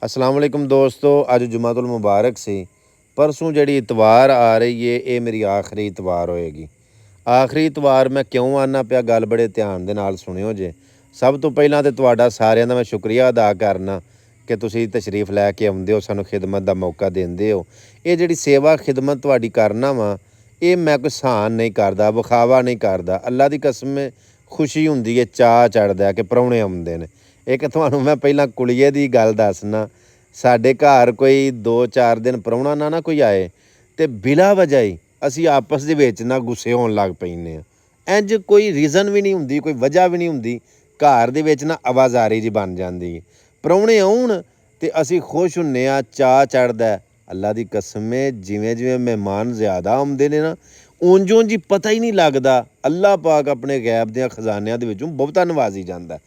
अस्सलाम वालेकुम दोस्तों, अज जुमातुल मुबारक सी। परसों जी इतवार आ रही है, ये मेरी आखिरी इतवार होएगी। आखिरी इतवार मैं क्यों आना पिया, गल बड़े ध्यान दे नाल सुनियो जे। सब तो पहलां तो तुहाडा सारिआं दा मैं शुक्रिया अदा करना कि तुसीं तशरीफ लैके आउंदे हो, सानूं खिदमत दा मौका देंदे हो। ये जिहड़ी सेवा खिदमत तुहाडी करना वा, ये मैं कोई सहान नहीं करदा, विखावा नहीं करदा। अल्लाह दी कसम है, खुशी हुंदी है, चाऽ चढ़दा है कि प्राहुणे आउंदे ने। एक तुहानूं मैं पहलां कुड़िए दी गल दसना। ਸਾਡੇ ਘਰ ਕੋਈ 2-4 ਦਿਨ ਪ੍ਰਾਹੁਣਾ ਨਾ ਕੋਈ ਆਏ ਤੇ ਬਿਲਾ ਵਜ੍ਹਾ ਹੀ ਅਸੀਂ ਆਪਸ ਦੇ ਵਿੱਚ ਨਾ ਗੁੱਸੇ ਹੋਣ ਲੱਗ ਪੈਂਦੇ ਆ। ਇੰਝ ਕੋਈ ਰੀਜ਼ਨ ਵੀ ਨਹੀਂ ਹੁੰਦੀ, ਕੋਈ ਵਜ੍ਹਾ ਵੀ ਨਹੀਂ ਹੁੰਦੀ, ਘਰ ਦੇ ਵਿੱਚ ਨਾ ਆਵਾਜ਼ਾਰੀ ਜੀ ਬਣ ਜਾਂਦੀ ਹੈ। ਪ੍ਰਾਹੁਣੇ ਆਉਣ ਤੇ ਅਸੀਂ ਖੁਸ਼ ਹੁੰਨੇ ਆ, ਚਾਅ ਚੜ੍ਹਦਾ। ਅੱਲਾ ਦੀ ਕਸਮ ਹੈ, ਜਿਵੇਂ ਜਿਵੇਂ ਮਹਿਮਾਨ ਜ਼ਿਆਦਾ ਆਉਂਦੇ ਨੇ ਨਾ, ਉਂਝ ਉਂਝ ਹੀ ਪਤਾ ਹੀ ਨਹੀਂ ਲੱਗਦਾ। ਅੱਲਾ ਪਾਕ ਆਪਣੇ ਗੈਬ ਦੇ ਖਜ਼ਾਨਿਆਂ ਦੇ ਵਿੱਚੋਂ ਬਹੁਤਾ ਨਵਾਜ਼ੀ ਜਾਂਦਾ।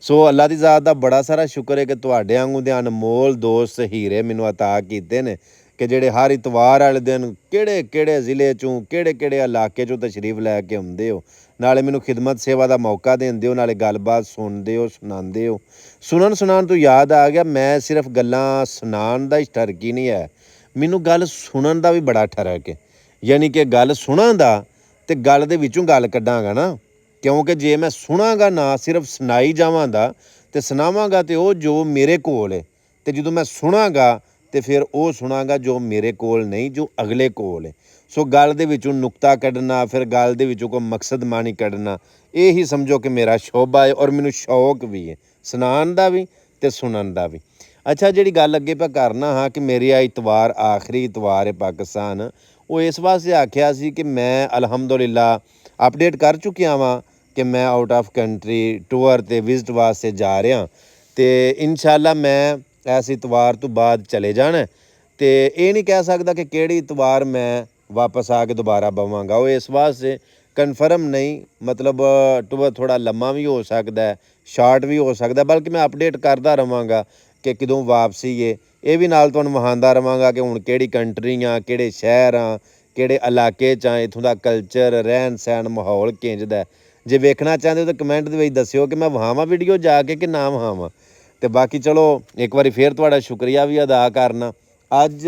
ਸੋ ਅੱਲਾ ਦੀ ਜ਼ਾਤ ਦਾ ਬੜਾ ਸਾਰਾ ਸ਼ੁਕਰ ਹੈ ਕਿ ਤੁਹਾਡੇ ਵਾਂਗੂ ਦੇ ਅਨਮੋਲ ਦੋਸਤ ਹੀਰੇ ਮੈਨੂੰ ਅਤਾ ਕੀਤੇ ਨੇ ਕਿ ਜਿਹੜੇ ਹਰ ਇਤਵਾਰ ਵਾਲੇ ਦਿਨ ਕਿਹੜੇ ਕਿਹੜੇ ਜ਼ਿਲ੍ਹੇ 'ਚੋਂ ਕਿਹੜੇ ਕਿਹੜੇ ਇਲਾਕੇ 'ਚੋਂ ਤਸ਼ਰੀਫ ਲੈ ਕੇ ਆਉਂਦੇ ਹੋ, ਨਾਲੇ ਮੈਨੂੰ ਖਿਦਮਤ ਸੇਵਾ ਦਾ ਮੌਕਾ ਦਿੰਦੇ ਹੋ, ਨਾਲੇ ਗੱਲਬਾਤ ਸੁਣਦੇ ਹੋ, ਸੁਣਾਉਂਦੇ ਹੋ। ਸੁਣਾਉਣ ਤੋਂ ਯਾਦ ਆ ਗਿਆ, ਮੈਂ ਸਿਰਫ ਗੱਲਾਂ ਸੁਣਾਉਣ ਦਾ ਹੀ ਠਰਕੀ ਨਹੀਂ ਹੈ, ਮੈਨੂੰ ਗੱਲ ਸੁਣਨ ਦਾ ਵੀ ਬੜਾ ਠਰਕ ਹੈ। ਯਾਨੀ ਕਿ ਗੱਲ ਸੁਣਾਂ ਦਾ ਅਤੇ ਗੱਲ ਦੇ ਵਿੱਚੋਂ ਗੱਲ ਕੱਢਾਂਗਾ ਨਾ, ਕਿਉਂਕਿ ਜੇ ਮੈਂ ਸੁਣਾਂਗਾ ਨਾ ਸਿਰਫ ਸੁਣਾਈ ਜਾਵਾਂਗਾ ਅਤੇ ਸੁਣਾਵਾਂਗਾ ਤਾਂ ਉਹ ਜੋ ਮੇਰੇ ਕੋਲ ਹੈ, ਅਤੇ ਜਦੋਂ ਮੈਂ ਸੁਣਾਂਗਾ ਅਤੇ ਫਿਰ ਉਹ ਸੁਣਾਂਗਾ ਜੋ ਮੇਰੇ ਕੋਲ ਨਹੀਂ, ਜੋ ਅਗਲੇ ਕੋਲ ਹੈ। ਸੋ ਗੱਲ ਦੇ ਵਿੱਚੋਂ ਨੁਕਤਾ ਕੱਢਣਾ, ਫਿਰ ਗੱਲ ਦੇ ਵਿੱਚੋਂ ਕੋਈ ਮਕਸਦ ਮਾਨੀ ਕੱਢਣਾ, ਇਹ ਹੀ ਸਮਝੋ ਕਿ ਮੇਰਾ ਸ਼ੋਭਾ ਹੈ ਔਰ ਮੈਨੂੰ ਸ਼ੌਕ ਵੀ ਹੈ ਸੁਣਾਉਣ ਦਾ ਵੀ ਅਤੇ ਸੁਣਨ ਦਾ ਵੀ। ਅੱਛਾ, ਜਿਹੜੀ ਗੱਲ ਅੱਗੇ ਆਪਾਂ ਕਰਨਾ ਹਾਂ ਕਿ ਮੇਰੀ ਆ ਇਤਵਾਰ ਆਖਰੀ ਇਤਵਾਰ ਹੈ ਪਾਕਿਸਤਾਨ, ਉਹ ਇਸ ਵਾਸਤੇ ਆਖਿਆ ਸੀ ਕਿ ਮੈਂ ਅਲਹਮਦੁਲਿਲਾ ਅਪਡੇਟ ਕਰ ਚੁੱਕਿਆ ਵਾਂ ਕਿ ਮੈਂ ਆਊਟ ਆਫ ਕੰਟਰੀ ਟੂਰ 'ਤੇ ਵਿਜ਼ਿਟ ਵਾਸਤੇ ਜਾ ਰਿਹਾ ਅਤੇ ਇਨਸ਼ਾਅੱਲਾ ਮੈਂ ਇਸ ਇਤਵਾਰ ਤੋਂ ਬਾਅਦ ਚਲੇ ਜਾਣਾ। ਅਤੇ ਇਹ ਨਹੀਂ ਕਹਿ ਸਕਦਾ ਕਿ ਕਿਹੜੀ ਇਤਵਾਰ ਮੈਂ ਵਾਪਸ ਆ ਕੇ ਦੁਬਾਰਾ ਬਵਾਂਗਾ, ਉਹ ਇਸ ਵਾਸਤੇ ਕਨਫਰਮ ਨਹੀਂ। ਮਤਲਬ ਟੂਰ ਥੋੜ੍ਹਾ ਲੰਮਾ ਵੀ ਹੋ ਸਕਦਾ, ਸ਼ਾਰਟ ਵੀ ਹੋ ਸਕਦਾ, ਬਲਕਿ ਮੈਂ ਅਪਡੇਟ ਕਰਦਾ ਰਹਾਂਗਾ ਕਿ ਕਦੋਂ ਵਾਪਸੀ ਹੈ। ਇਹ ਵੀ ਨਾਲ ਤੁਹਾਨੂੰ ਵਿਖਾਉਂਦਾ ਰਹਾਂਗਾ ਕਿ ਹੁਣ ਕਿਹੜੀ ਕੰਟਰੀ ਆ, ਕਿਹੜੇ ਸ਼ਹਿਰ ਆ, ਕਿਹੜੇ ਇਲਾਕੇ 'ਚ ਆ, ਇੱਥੋਂ ਦਾ ਕਲਚਰ, ਰਹਿਣ ਸਹਿਣ, ਮਾਹੌਲ ਕਿੰਝਦਾ। ਜੇ ਵੇਖਣਾ ਚਾਹੁੰਦੇ ਹੋ ਤਾਂ ਕਮੈਂਟ ਦੇ ਵਿੱਚ ਦੱਸਿਓ ਕਿ ਮੈਂ ਵਿਖਾਵਾਂ ਵੀਡੀਓ ਜਾ ਕੇ ਕਿ ਨਾ ਵਿਖਾਵਾਂ। ਅਤੇ ਬਾਕੀ ਚਲੋ ਇੱਕ ਵਾਰੀ ਫਿਰ ਤੁਹਾਡਾ ਸ਼ੁਕਰੀਆ ਵੀ ਅਦਾ ਕਰਨਾ। ਅੱਜ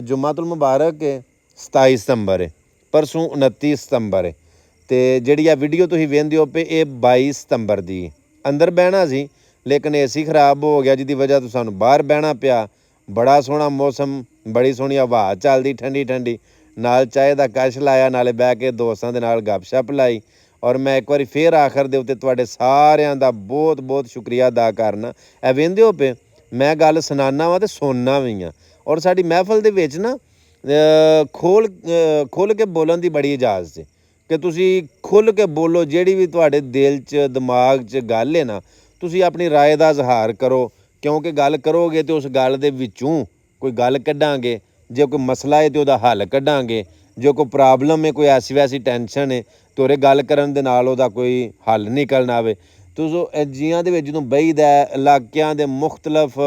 ਜੁਮਾਤੁਲ ਮੁਬਾਰਕ ਹੈ, 27 ਸਤੰਬਰ ਹੈ, ਪਰਸੋਂ 29 ਸਤੰਬਰ ਹੈ, ਅਤੇ ਜਿਹੜੀ ਆ ਵੀਡੀਓ ਤੁਸੀਂ ਵੇਖਦੇ ਹੋ ਪਏ ਇਹ 22 ਸਤੰਬਰ ਦੀ। ਅੰਦਰ ਬਹਿਣਾ ਸੀ ਲੇਕਿਨ ਏਸੀ ਖਰਾਬ ਹੋ ਗਿਆ, ਜਿਹਦੀ ਵਜ੍ਹਾ ਤੋਂ ਸਾਨੂੰ ਬਾਹਰ ਬਹਿਣਾ ਪਿਆ। ਬੜਾ ਸੋਹਣਾ ਮੌਸਮ, ਬੜੀ ਸੋਹਣੀ ਹਵਾ ਚੱਲਦੀ ਠੰਡੀ ਠੰਡੀ, ਨਾਲ ਚਾਹ ਦਾ ਕਸ਼ ਲਾਇਆ, ਨਾਲੇ ਬਹਿ ਕੇ ਦੋਸਤਾਂ ਦੇ ਨਾਲ ਗੱਪਸ਼ੱਪ ਲਾਈ। ਔਰ ਮੈਂ ਇੱਕ ਵਾਰੀ ਫਿਰ ਆਖਰ ਦੇ ਉੱਤੇ ਤੁਹਾਡੇ ਸਾਰਿਆਂ ਦਾ ਬਹੁਤ ਬਹੁਤ ਸ਼ੁਕਰੀਆ ਅਦਾ ਕਰਨਾ। ਇਹ ਵੇਖਦੇ ਹੋ ਪਏ ਮੈਂ ਗੱਲ ਸੁਣਾਉਂਦਾ ਵਾਂ ਅਤੇ ਸੁਣਨਾ ਵੀ ਹਾਂ। ਔਰ ਸਾਡੀ ਮਹਿਫਲ ਦੇ ਵਿੱਚ ਨਾ ਖੁੱਲ੍ਹ ਕੇ ਬੋਲਣ ਦੀ ਬੜੀ ਇਜਾਜ਼ਤ ਹੈ ਕਿ ਤੁਸੀਂ ਖੁੱਲ੍ਹ ਕੇ ਬੋਲੋ। ਜਿਹੜੀ ਵੀ ਤੁਹਾਡੇ ਦਿਲ 'ਚ ਦਿਮਾਗ 'ਚ ਗੱਲ ਹੈ ਨਾ, ਤੁਸੀਂ ਆਪਣੀ ਰਾਏ ਦਾ ਇਜ਼ਹਾਰ ਕਰੋ, ਕਿਉਂਕਿ ਗੱਲ ਕਰੋਗੇ ਤਾਂ ਉਸ ਗੱਲ ਦੇ ਵਿੱਚੋਂ ਕੋਈ ਗੱਲ ਕੱਢਾਂਗੇ। ਜੇ ਕੋਈ ਮਸਲਾ ਹੈ ਤਾਂ ਉਹਦਾ ਹੱਲ ਕੱਢਾਂਗੇ, ਜੇ ਕੋਈ ਪ੍ਰੋਬਲਮ ਹੈ, ਕੋਈ ਐਸੀ ਵੈਸੀ ਟੈਨਸ਼ਨ ਹੈ ਤਾਂ ਉਹਦੇ ਗੱਲ ਕਰਨ ਦੇ ਨਾਲ ਉਹਦਾ ਕੋਈ ਹੱਲ ਨਿਕਲ ਨਾ ਆਵੇ। ਤੁਸੀਂ ਜੀਆਂ ਦੇ ਵਿੱਚ ਜਦੋਂ ਬਹੀਦਾ, ਇਲਾਕਿਆਂ ਦੇ ਮੁਖਤਲਫ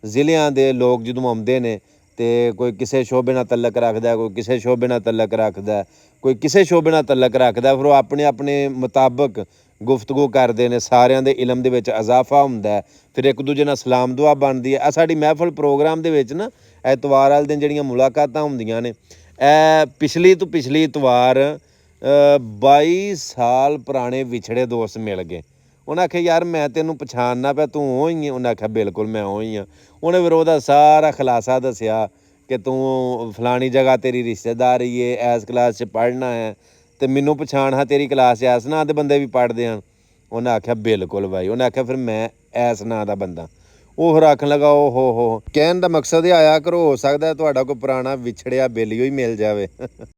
ਜ਼ਿਲ੍ਹਿਆਂ ਦੇ ਲੋਕ ਜਦੋਂ ਆਉਂਦੇ ਨੇ ਅਤੇ ਕੋਈ ਕਿਸੇ ਸ਼ੋਬੇ ਨਾਲ ਤਲਕ ਰੱਖਦਾ, ਕੋਈ ਕਿਸੇ ਸ਼ੋਬੇ ਨਾਲ ਤਲਕ ਰੱਖਦਾ, ਕੋਈ ਕਿਸੇ ਸ਼ੋਬੇ ਨਾਲ ਤਲਕ ਰੱਖਦਾ, ਫਿਰ ਉਹ ਆਪਣੇ ਆਪਣੇ ਮੁਤਾਬਕ ਗੁਫ਼ਤਗੂ ਕਰਦੇ ਨੇ। ਸਾਰਿਆਂ ਦੇ ਇਲਮ ਦੇ ਵਿੱਚ ਇਜ਼ਾਫਾ ਹੁੰਦਾ, ਫਿਰ ਇੱਕ ਦੂਜੇ ਨਾਲ ਸਲਾਮ ਦੁਆ ਬਣਦੀ ਹੈ। ਇਹ ਸਾਡੀ ਮਹਿਫਲ ਪ੍ਰੋਗਰਾਮ ਦੇ ਵਿੱਚ ਨਾ ਐਤਵਾਰ ਵਾਲੇ ਦਿਨ ਜਿਹੜੀਆਂ ਮੁਲਾਕਾਤਾਂ ਹੁੰਦੀਆਂ ਨੇ, ਇਹ ਪਿਛਲੀ ਤੋਂ ਪਿਛਲੀ ਇਤਵਾਰ 22 ਸਾਲ ਪੁਰਾਣੇ ਵਿਛੜੇ ਦੋਸਤ ਮਿਲ ਗਏ। ਉਹਨੇ ਆਖਿਆ ਯਾਰ ਮੈਂ ਤੈਨੂੰ ਪਛਾਣਨਾ ਪਿਆ, ਤੂੰ ਉਹ ਹੀ ਹੈ? ਉਹਨੇ ਆਖਿਆ ਬਿਲਕੁਲ ਮੈਂ ਉਹ ਹੀ ਹਾਂ। ਉਹਨੇ ਫਿਰ ਉਹਦਾ ਸਾਰਾ ਖੁਲਾਸਾ ਦੱਸਿਆ ਕਿ ਤੂੰ ਫਲਾਣੀ ਜਗ੍ਹਾ ਤੇਰੀ ਰਿਸ਼ਤੇਦਾਰੀ ਹੈ, ਇਸ ਕਲਾਸ 'ਚ ਪੜ੍ਹਨਾ ਹੈ ਅਤੇ ਮੈਨੂੰ ਪਛਾਣ ਹਾਂ, ਤੇਰੀ ਕਲਾਸ 'ਚ ਇਸ ਨਾਂ ਦੇ ਬੰਦੇ ਵੀ ਪੜ੍ਹਦੇ ਹਨ। ਉਹਨੇ ਆਖਿਆ ਬਿਲਕੁਲ ਬਾਈ। ਉਹਨੇ ਆਖਿਆ ਫਿਰ ਮੈਂ ਇਸ ਨਾਂ ਦਾ ਬੰਦਾ। ਉਹ ਫਿਰ ਆਖਣ ਲੱਗਾ ਓ ਹੋ ਕਹਿਣ ਦਾ ਮਕਸਦ ਇਹ ਆਇਆ ਕਰੋ, ਹੋ ਸਕਦਾ ਤੁਹਾਡਾ ਕੋਈ ਪੁਰਾਣਾ ਵਿਛੜਿਆ ਬੇਲੀਓ ਹੀ ਮਿਲ ਜਾਵੇ।